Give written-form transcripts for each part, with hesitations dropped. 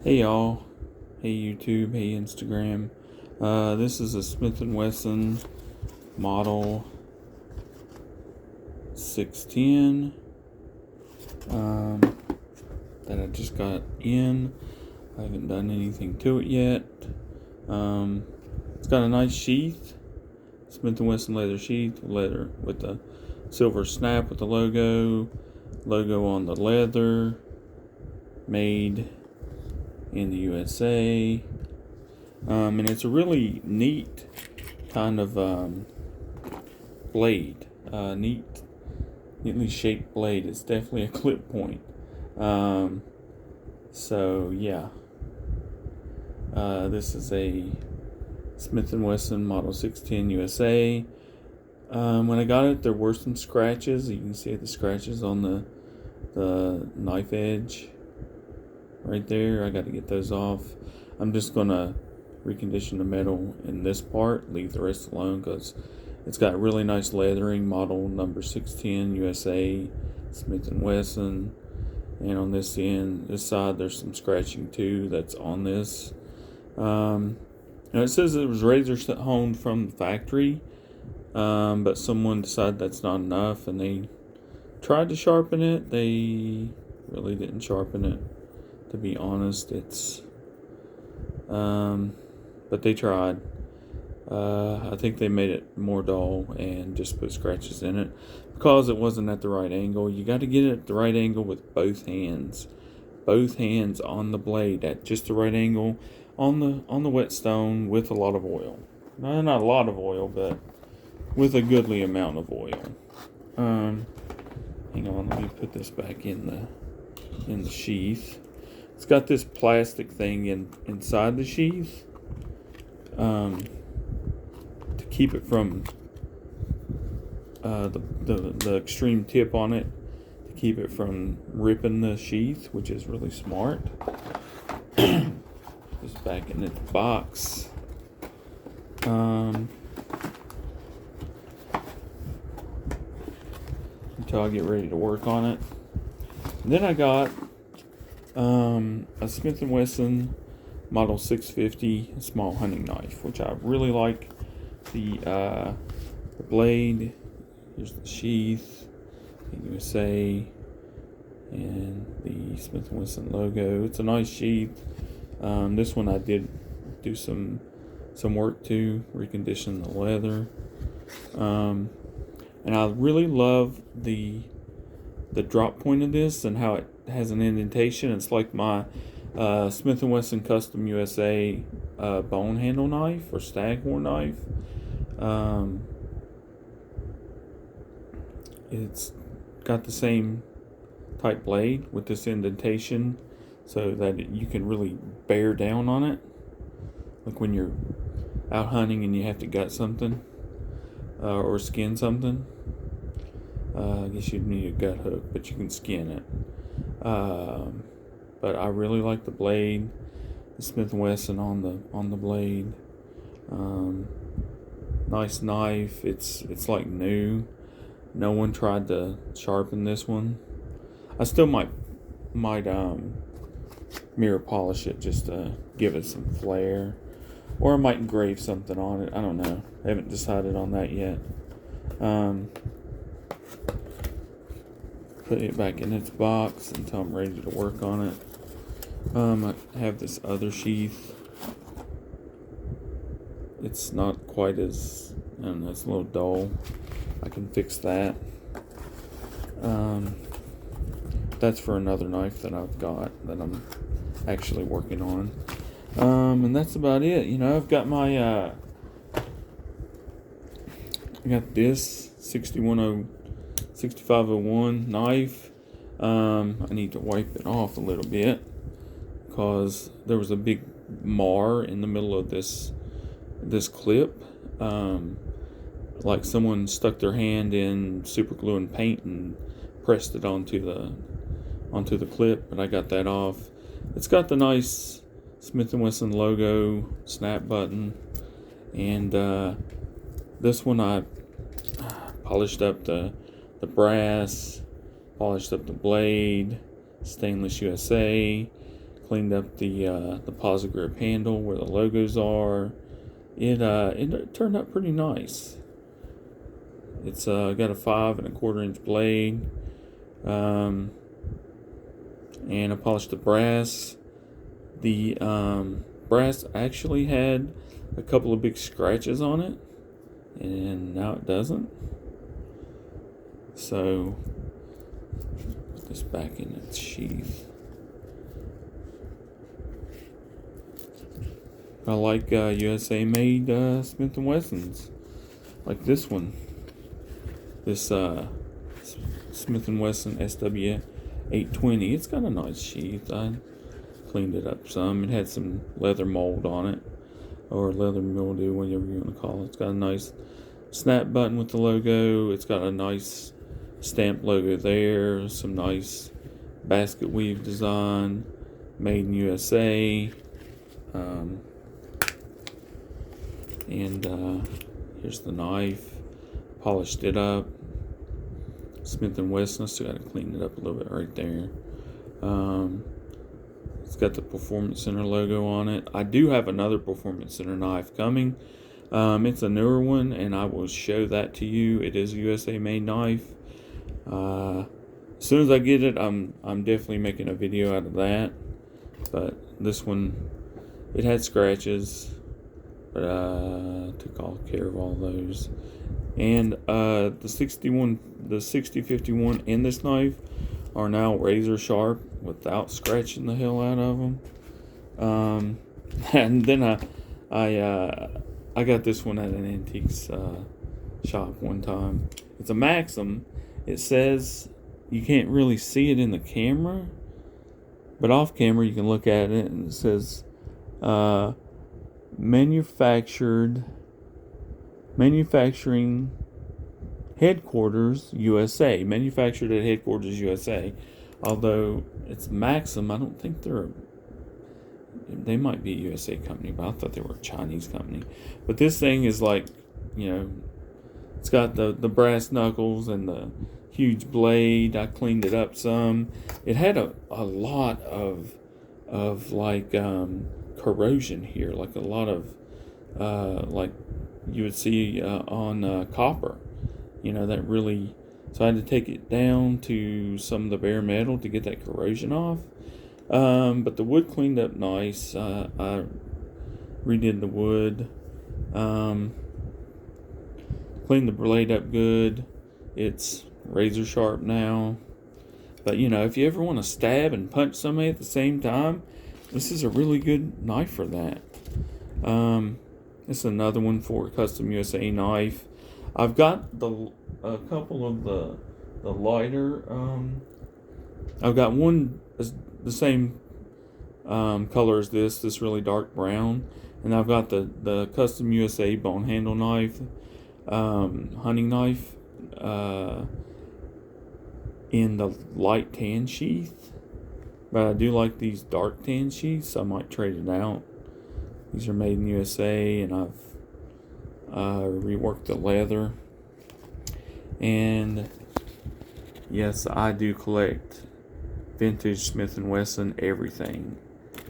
Hey y'all, hey YouTube, hey Instagram. This is a Smith Wesson model 610 that I just got in. I haven't done anything to it yet. It's got a nice sheath, Smith Wesson leather sheath, leather with the silver snap with the logo on the leather, made in the USA, and it's a really neat kind of blade, neatly shaped blade. It's definitely a clip point. So yeah, this is a Smith & Wesson Model 610 USA. When I got it, there were some scratches. You can see the scratches on the knife edge right there. I got to get those off. I'm just gonna recondition the metal in this part, leave the rest alone, because it's got really nice leathering, model number 610 USA, Smith & Wesson. And on this end, this side, there's some scratching too that's on this. Now it says it was razor honed from the factory, but someone decided that's not enough, and they tried to sharpen it. They really didn't sharpen it, to be honest. It's but they tried. I think they made it more dull and just put scratches in it because it wasn't at the right angle. You got to get it at the right angle with both hands on the blade at just the right angle on the whetstone with a lot of oil. No, not a lot of oil, but with a goodly amount of oil. Hang on, let me put this back in the sheath. It's got this plastic thing inside the sheath to keep it from the extreme tip on it, to keep it from ripping the sheath, which is really smart. Just back in its box. Until I get ready to work on it. And then I got a Smith & Wesson Model 650 small hunting knife, which I really like. The blade, here's the sheath, the USA, and the Smith & Wesson logo. It's a nice sheath. This one I did do some work to recondition the leather. And I really love the drop point of this and how it has an indentation. It's like my Smith & Wesson Custom USA bone handle knife or staghorn knife. It's got the same type blade with this indentation so that you can really bear down on it. Like when you're out hunting and you have to gut something or skin something. I guess you'd need a gut hook, but you can skin it. But I really like the blade, the Smith & Wesson on the blade. Nice knife. It's like new. No one tried to sharpen this one. I still might mirror polish it just to give it some flair, or I might engrave something on it. I don't know. I haven't decided on that yet. Put it back in its box until I'm ready to work on it. I have this other sheath. It's not quite as, I don't know, it's a little dull. I can fix that. That's for another knife that I've got that I'm actually working on. And that's about it. You know, I've got my I got this 6501 knife. I need to wipe it off a little bit because there was a big mar in the middle of this clip. Like someone stuck their hand in super glue and paint and pressed it onto the clip, but I got that off. It's got the nice Smith & Wesson logo snap button, and this one I polished up the brass, polished up the blade, stainless USA, Cleaned up the posi grip handle where the logos are. It turned out pretty nice. It's got a 5 1/4 inch blade. And I polished the brass. The brass actually had a couple of big scratches on it, and now it doesn't. So put this back in its sheath. I like USA made Smith & Wessons, like this one. This Smith & Wesson SW-820. It's got a nice sheath. I cleaned it up some. It had some leather mold on it, or leather mildew, whatever you want to call it. It's got a nice snap button with the logo. It's got a nice stamp logo there. Some nice basket weave design, made in USA. And here's the knife. Polished it up. Smith & Wesson. I still got to clean it up a little bit right there. It's got the Performance Center logo on it. I do have another Performance Center knife coming. It's a newer one, and I will show that to you. It is a USA made knife. As soon as I get it, I'm definitely making a video out of that. But this one, it had scratches, but took all care of all those. And the 6051 and this knife are now razor sharp without scratching the hell out of them. And then I got this one at an antiques shop one time. It's a Maxim. It says you can't really see it in the camera, but off camera you can look at it, and it says manufacturing headquarters USA. Manufactured at headquarters USA. Although it's Maxim, I don't think they might be a USA company, but I thought they were a Chinese company. But this thing is like, it's got the brass knuckles and the huge blade. I cleaned it up some. It had a lot of like corrosion here, like a lot of like you would see on copper. That really. So I had to take it down to some of the bare metal to get that corrosion off. But the wood cleaned up nice. I redid the wood. Cleaned the blade up good. It's razor sharp now. But if you ever want to stab and punch somebody at the same time, this is a really good knife for that. This is another one for a custom USA knife. I've got a couple of the lighter. I've got one the same color as this really dark brown, and I've got the custom USA bone handle knife, hunting knife, in the light tan sheath. But I do like these dark tan sheaths, so I might trade it out. These are made in USA, and I've reworked the leather. And yes, I do collect vintage Smith & Wesson everything,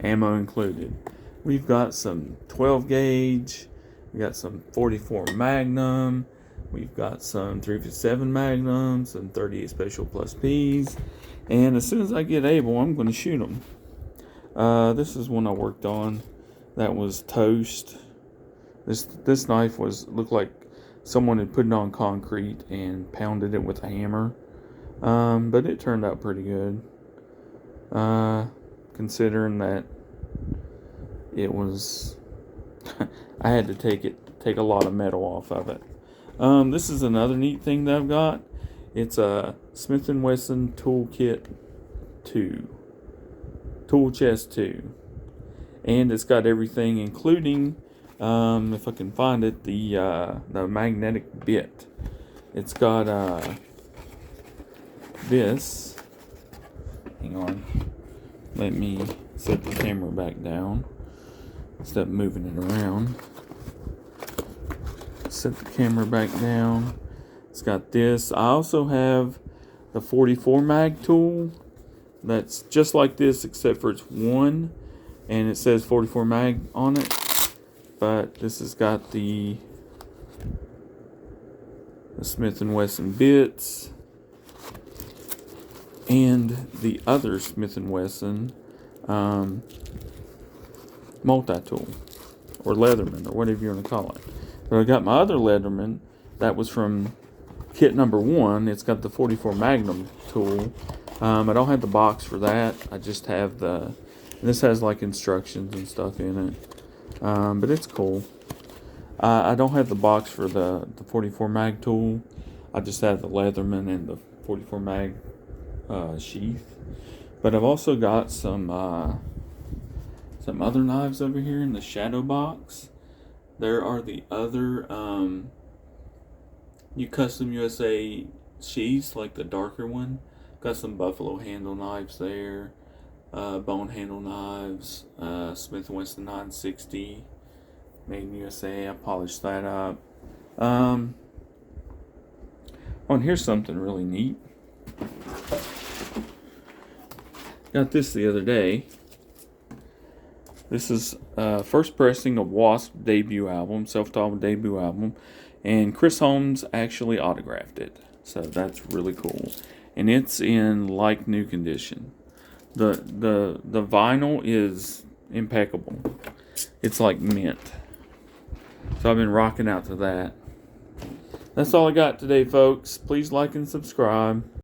ammo included. We've got some 12 gauge, we got some 44 Magnum, we've got some 357 Magnum, some 38 Special Plus Ps, and as soon as I get able, I'm going to shoot them. This is one I worked on that was toast. This knife looked like someone had put it on concrete and pounded it with a hammer, but it turned out pretty good. Considering that it was, I had to take a lot of metal off of it. This is another neat thing that I've got. It's a Smith & Wesson Toolkit 2, Tool Chest 2, and it's got everything, including, if I can find it, the magnetic bit. It's got this. Hang on. Let me set the camera back down. Instead of moving it around. Set the camera back down. It's got this. I also have the 44 mag tool that's just like this, except for it's one, and it says 44 mag on it. But this has got the Smith & Wesson bits and the other Smith & Wesson multi-tool, or Leatherman, or whatever you want to call it. But I got my other Leatherman that was from kit number 1. It's got the 44 Magnum tool. I don't have the box for that. I just have this has like instructions and stuff in it. But it's cool. I don't have the box for the 44 mag tool. I just have the Leatherman and the 44 mag sheath. But I've also got some other knives over here in the shadow box. There are the other Custom USA sheaths, like the darker one. Got some buffalo handle knives there, bone handle knives, Smith & Wesson 960, made in USA. I polished that up. Oh, and here's something really neat. Got this the other day. This is first pressing of Wasp debut album, self-titled debut album, and Chris Holmes actually autographed it, so that's really cool. And it's in like new condition. The vinyl is impeccable. It's like mint. So I've been rocking out to that. That's all I got today, folks. Please like and subscribe.